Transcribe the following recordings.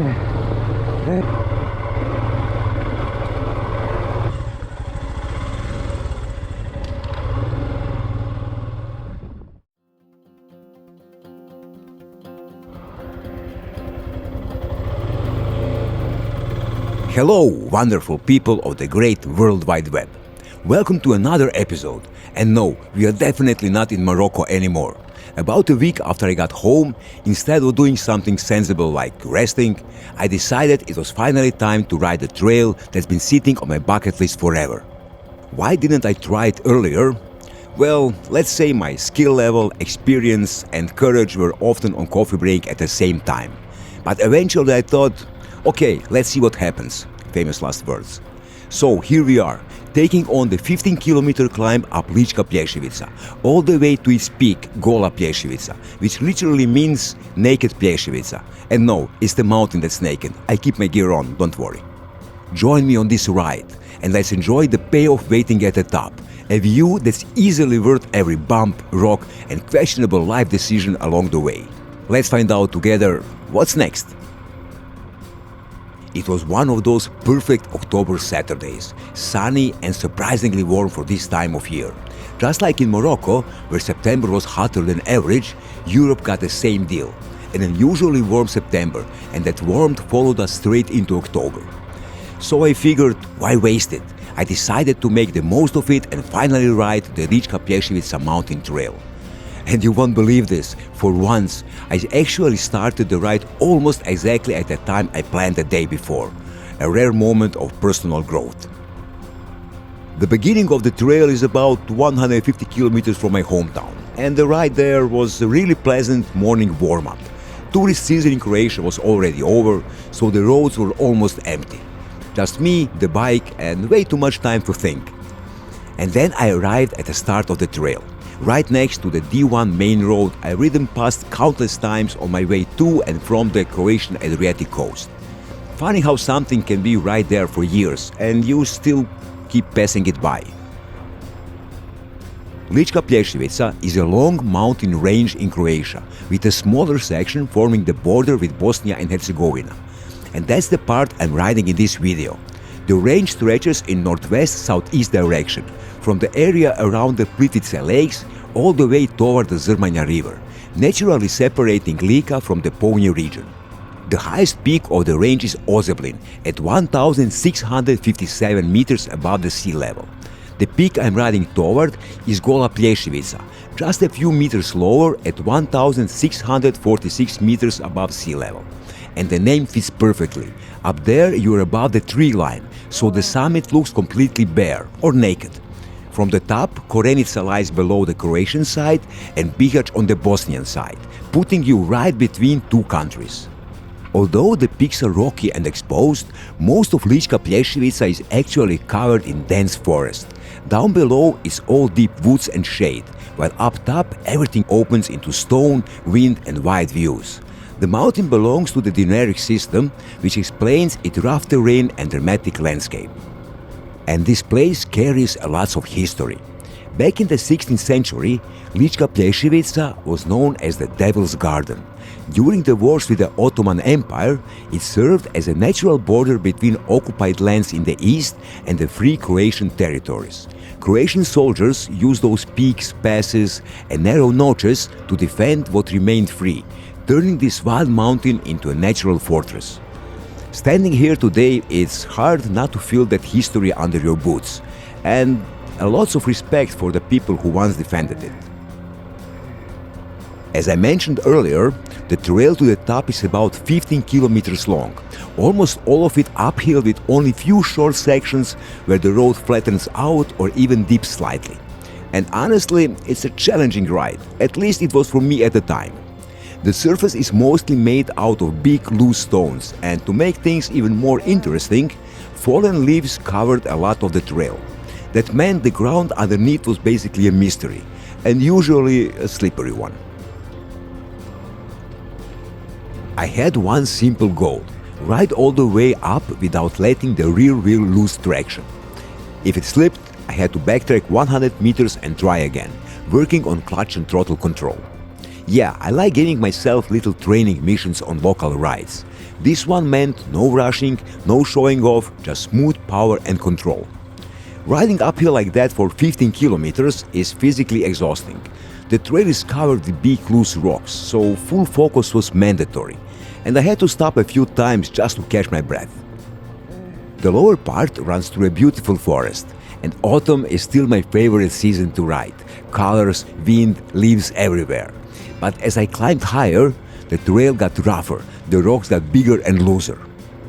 Hello, wonderful people of the great World Wide Web. Welcome to another episode. And no, we are definitely not in Morocco anymore. About a week after I got home, instead of doing something sensible like resting, I decided it was finally time to ride a trail that's been sitting on my bucket list forever. Why didn't I try it earlier? Well, let's say my skill level, experience, and courage were often on coffee break at the same time. But eventually I thought, okay, let's see what happens. Famous last words. So here we are, taking on the 15-kilometer climb up Lička Plješivica, all the way to its peak, Gola Plješivica, which literally means naked Plješivica. And no, it's the mountain that's naked. I keep my gear on, don't worry. Join me on this ride, and let's enjoy the payoff waiting at the top. A view that's easily worth every bump, rock, and questionable life decision along the way. Let's find out together what's next. It was one of those perfect October Saturdays, sunny and surprisingly warm for this time of year. Just like in Morocco, where September was hotter than average, Europe got the same deal. An unusually warm September, and that warmth followed us straight into October. So I figured, why waste it? I decided to make the most of it and finally ride the Lička Plješivica mountain trail. And you won't believe this, for once, I actually started the ride almost exactly at the time I planned the day before. A rare moment of personal growth. The beginning of the trail is about 150 kilometers from my hometown, and the ride there was a really pleasant morning warm-up. Tourist season in Croatia was already over, so the roads were almost empty. Just me, the bike, and way too much time to think. And then I arrived at the start of the trail. Right next to the D1 main road I ridden past countless times on my way to and from the Croatian Adriatic coast. Funny how something can be right there for years and you still keep passing it by. Lička Plješivica is a long mountain range in Croatia with a smaller section forming the border with Bosnia and Herzegovina. And that's the part I'm riding in this video. The range stretches in northwest-southeast direction, from the area around the Plitvice lakes all the way toward the Zrmanja river, naturally separating Lika from the Pony region. The highest peak of the range is Ozeblin, at 1,657 meters above the sea level. The peak I'm riding toward is Gola Plješivica, just a few meters lower at 1,646 meters above sea level. And the name fits perfectly. Up there you're above the tree line, so the summit looks completely bare or naked. From the top, Korenica lies below the Croatian side and Bihać on the Bosnian side, putting you right between two countries. Although the peaks are rocky and exposed, most of Lička Plješivica is actually covered in dense forest. Down below is all deep woods and shade, while up top everything opens into stone, wind and wide views. The mountain belongs to the Dinaric system, which explains its rough terrain and dramatic landscape. And this place carries a lot of history. Back in the 16th century, Lička Plješivica was known as the Devil's Garden. During the wars with the Ottoman Empire, it served as a natural border between occupied lands in the east and the free Croatian territories. Croatian soldiers used those peaks, passes, and narrow notches to defend what remained free, turning this wild mountain into a natural fortress. Standing here today, it's hard not to feel that history under your boots, and lots of respect for the people who once defended it. As I mentioned earlier, the trail to the top is about 15 kilometers long, almost all of it uphill with only few short sections where the road flattens out or even dips slightly. And honestly, it's a challenging ride, at least it was for me at the time. The surface is mostly made out of big loose stones, and to make things even more interesting, fallen leaves covered a lot of the trail. That meant the ground underneath was basically a mystery, and usually a slippery one. I had one simple goal: ride all the way up without letting the rear wheel lose traction. If it slipped, I had to backtrack 100 meters and try again, working on clutch and throttle control. Yeah, I like giving myself little training missions on local rides. This one meant no rushing, no showing off, just smooth power and control. Riding uphill like that for 15 kilometers is physically exhausting. The trail is covered with big loose rocks, so full focus was mandatory, and I had to stop a few times just to catch my breath. The lower part runs through a beautiful forest, and autumn is still my favorite season to ride. Colors, wind, leaves everywhere. But as I climbed higher, the trail got rougher, the rocks got bigger and looser.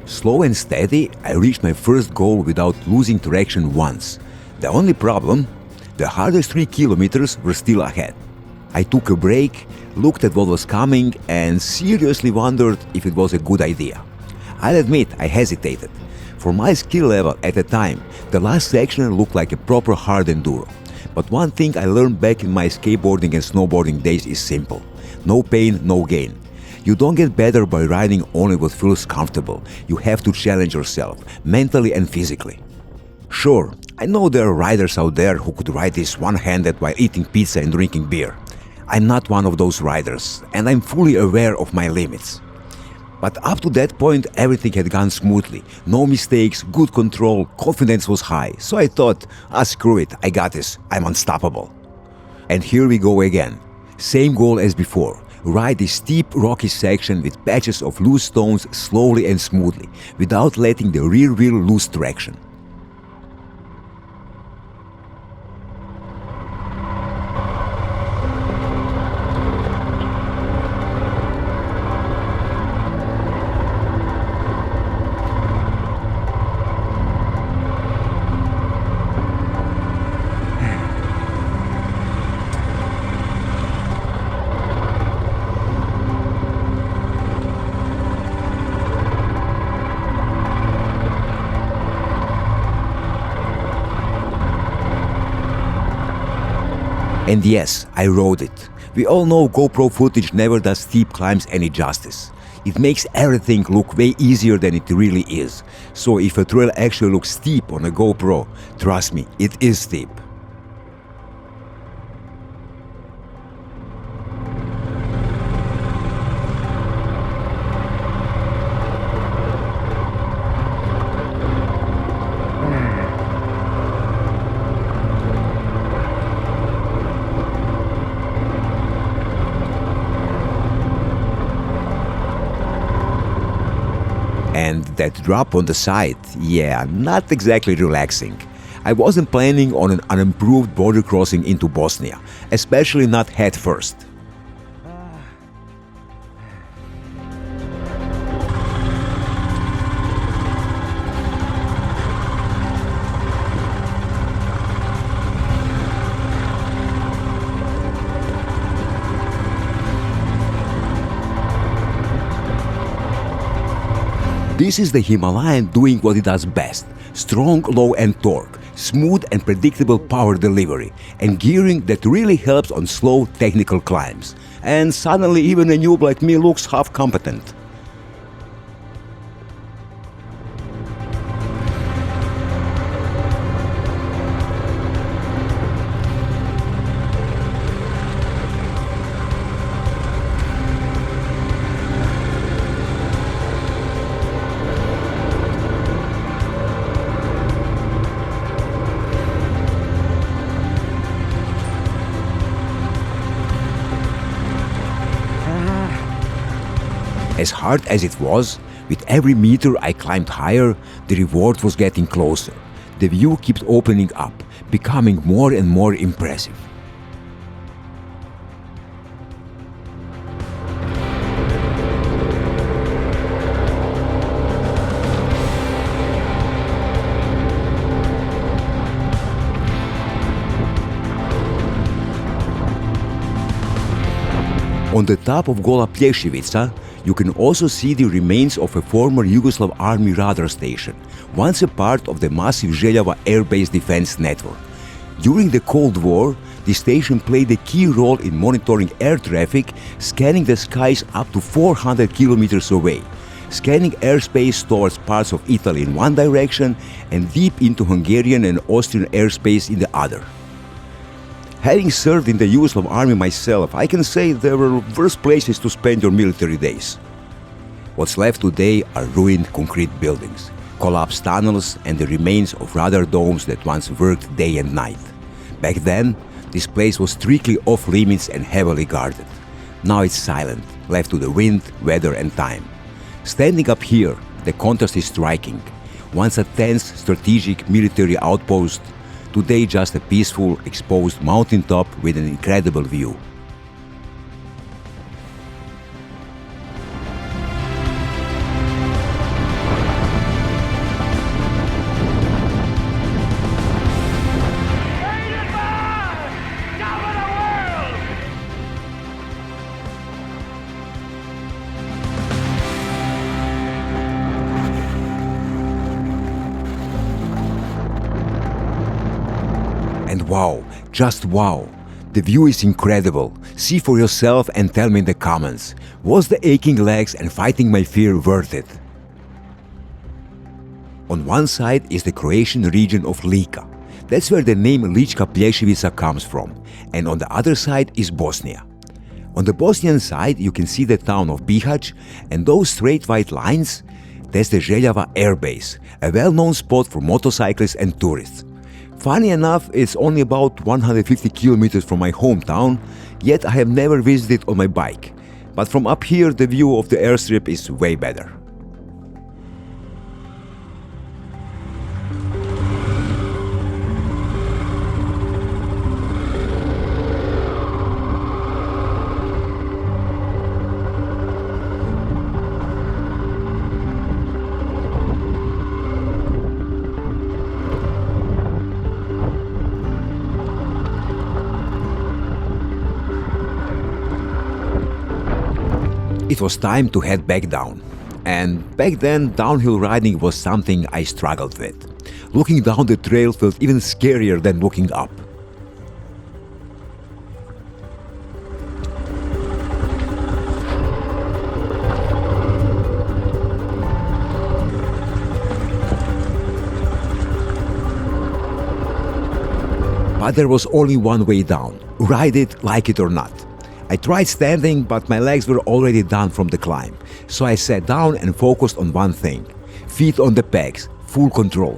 Slow and steady, I reached my first goal without losing traction once. The only problem? The hardest 3 kilometers were still ahead. I took a break, looked at what was coming, and seriously wondered if it was a good idea. I'll admit I hesitated. For my skill level at the time, the last section looked like a proper hard enduro. But one thing I learned back in my skateboarding and snowboarding days is simple. No pain, no gain. You don't get better by riding only what feels comfortable. You have to challenge yourself, mentally and physically. Sure, I know there are riders out there who could ride this one-handed while eating pizza and drinking beer. I'm not one of those riders, and I'm fully aware of my limits. But up to that point, everything had gone smoothly. No mistakes, good control, confidence was high. So I thought, screw it, I got this, I'm unstoppable. And here we go again. Same goal as before. Ride this steep, rocky section with patches of loose stones slowly and smoothly, without letting the rear wheel lose traction. And yes, I rode it. We all know GoPro footage never does steep climbs any justice. It makes everything look way easier than it really is. So if a trail actually looks steep on a GoPro, trust me, it is steep. And that drop on the side, yeah, not exactly relaxing. I wasn't planning on an unimproved border crossing into Bosnia, especially not head first. This is the Himalayan doing what it does best: strong low end torque, smooth and predictable power delivery, and gearing that really helps on slow technical climbs. And suddenly even a noob like me looks half competent. As hard as it was, with every meter I climbed higher, the reward was getting closer. The view kept opening up, becoming more and more impressive. On the top of Gola Plješivica, you can also see the remains of a former Yugoslav Army radar station, once a part of the massive Željava Air Base defense network. During the Cold War, the station played a key role in monitoring air traffic, scanning the skies up to 400 kilometers away, scanning airspace towards parts of Italy in one direction and deep into Hungarian and Austrian airspace in the other. Having served in the Yugoslav Army myself, I can say there were worse places to spend your military days. What's left today are ruined concrete buildings, collapsed tunnels, and the remains of radar domes that once worked day and night. Back then, this place was strictly off limits and heavily guarded. Now it's silent, left to the wind, weather, and time. Standing up here, the contrast is striking. Once a tense, strategic military outpost, today just a peaceful, exposed mountaintop with an incredible view. And wow, just wow, the view is incredible. See for yourself and tell me in the comments, was the aching legs and fighting my fear worth it? On one side is the Croatian region of Lika. That's where the name Lička Plješivica comes from. And on the other side is Bosnia. On the Bosnian side you can see the town of Bihać, and those straight white lines, that's the Željava Air Base, a well-known spot for motorcyclists and tourists. Funny enough, it's only about 150 kilometers from my hometown, yet I have never visited on my bike. But from up here the view of the airstrip is way better. It was time to head back down. And back then, downhill riding was something I struggled with. Looking down the trail felt even scarier than looking up. But there was only one way down. Ride it, like it or not. I tried standing, but my legs were already done from the climb. So I sat down and focused on one thing. Feet on the pegs, full control.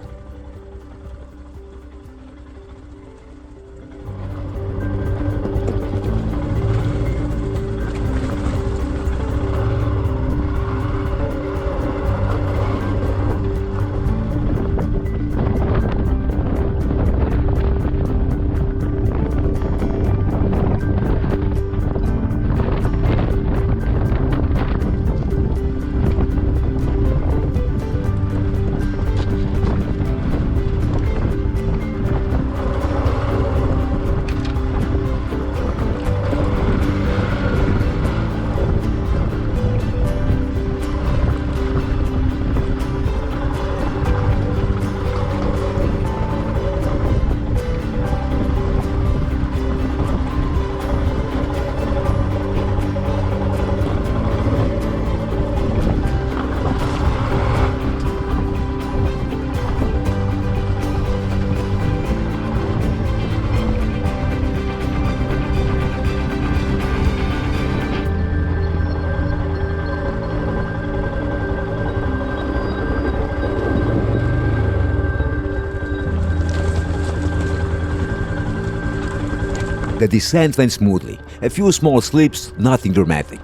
The descent went smoothly, a few small slips, nothing dramatic.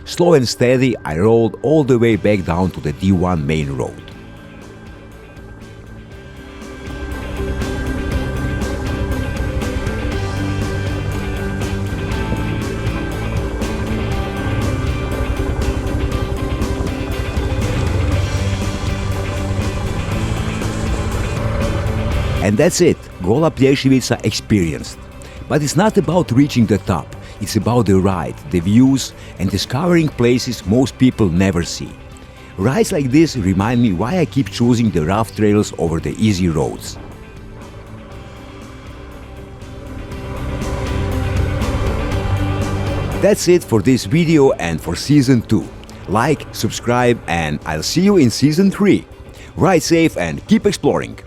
Slow and steady, I rolled all the way back down to the D1 main road. And that's it, Gola Plješivica experienced. But it's not about reaching the top, it's about the ride, the views, and discovering places most people never see. Rides like this remind me why I keep choosing the rough trails over the easy roads. That's it for this video and for Season 2. Like, subscribe, and I'll see you in Season 3. Ride safe and keep exploring!